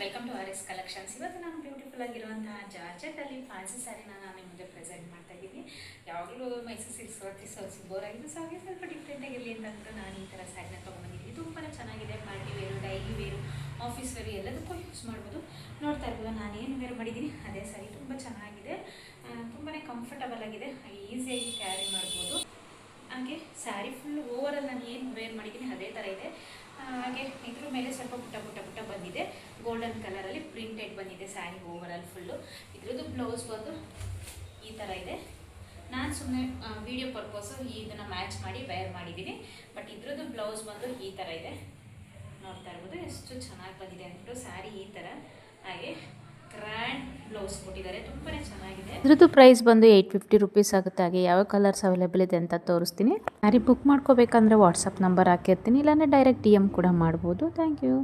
Welcome to R S collections. ಇವತ್ತು ನಾನು beautiful ಆಗಿರುವಂತಹ ಜಾರ್ಜೆಟಲ್ಲಿ ಫ್ಯಾನ್ಸಿ ಸ್ಯಾರಿನ ನಾನು ನಿಮ್ಮ ಮುಂದೆ ಪ್ರೆಸೆಂಟ್ ಮಾಡ್ತಾ ಇದ್ದೀನಿ. ಯಾವಾಗಲೂ ಮೈಸೂರು ಸಿಲ್ಕ್ಸ್ ಬೋರ್ ಆಗಿದೆ, ಸೊ ಹಾಗೆ ಸ್ವಲ್ಪ ಡಿಫ್ರೆಂಟ್ ಆಗಿರಲಿ ಅಂತ ನಾನು ಈ ಥರ ಸ್ಯಾರಿನ ತೊಗೊಂಡ್ಬಂದಿದ್ದೀನಿ. ತುಂಬಾ ಚೆನ್ನಾಗಿದೆ. Party wear, daily wear, office wear ಎಲ್ಲದಕ್ಕೂ ಯೂಸ್ ಮಾಡ್ಬೋದು. ನೋಡ್ತಾ ಇರ್ಬೋದು ನಾನು ಏನು ವೇರ್ ಮಾಡಿದ್ದೀನಿ ಅದೇ ಸ್ಯಾರಿ. ತುಂಬ ಚೆನ್ನಾಗಿದೆ, ತುಂಬಾ ಕಂಫರ್ಟಬಲ್ ಆಗಿದೆ, ಈಸಿಯಾಗಿ ಕ್ಯಾರಿ ಮಾಡ್ಬೋದು. ಹಾಗೆ ಸ್ಯಾರಿ ಫುಲ್ ಓವರಲ್ಲಿ ನಾನು ಏನು ವೇರ್ ಮಾಡಿದ್ದೀನಿ ಅದೇ ಥರ ಇದೆ. ಹಾಗೆ ಇದ್ರ ಮೇಲೆ ಸ್ವಲ್ಪ ಪುಟ್ಟ ಬಂದಿದೆ, ಗೋಲ್ಡನ್ ಕಲರಲ್ಲಿ ಪ್ರಿಂಟೆಡ್ ಬಂದಿದೆ ಸ್ಯಾರಿ ಓವರಾಲ್ ಫುಲ್ಲು. ಇದ್ರದ್ದು ಬ್ಲೌಸ್ ಬಂದು ಈ ಥರ ಇದೆ. ನಾನು ಸುಮ್ಮನೆ ವಿಡಿಯೋ ಪರ್ಪೋಸು ಇದನ್ನು ಮ್ಯಾಚ್ ಮಾಡಿ ವೇರ್ ಮಾಡಿದ್ದೀನಿ. ಬಟ್ ಇದ್ರದ್ದು ಬ್ಲೌಸ್ ಬಂದು ಈ ಥರ ಇದೆ. ನೋಡ್ತಾ ಇರ್ಬೋದು ಎಷ್ಟು ಚೆನ್ನಾಗಿ ಬಂದಿದೆ ಅಂದ್ಬಿಟ್ಟು ಸ್ಯಾರಿ ಈ ಥರ. ಹಾಗೆ ಗ್ರ್ಯಾಂಡ್ ಬ್ಲೌಸ್ ಕೊಟ್ಟಿದ್ದಾರೆ, ತುಂಬಾ ಚೆನ್ನಾಗಿದೆ. ಇದ್ರದ್ದು ಪ್ರೈಸ್ ಬಂದು 850 ರುಪೀಸ್ ಆಗುತ್ತೆ. ಹಾಗೆ ಯಾವ ಕಲರ್ಸ್ ಅವೈಲೇಬಲ್ ಇದೆ ಅಂತ ತೋರಿಸ್ತೀನಿ. ಸ್ಯಾರಿ ಬುಕ್ ಮಾಡ್ಕೋಬೇಕಂದ್ರೆ ವಾಟ್ಸಪ್ ನಂಬರ್ ಹಾಕಿರ್ತೀನಿ, ಇಲ್ಲಾಂದರೆ ಡೈರೆಕ್ಟ್ DM ಕೂಡ ಮಾಡ್ಬೋದು. Thank you.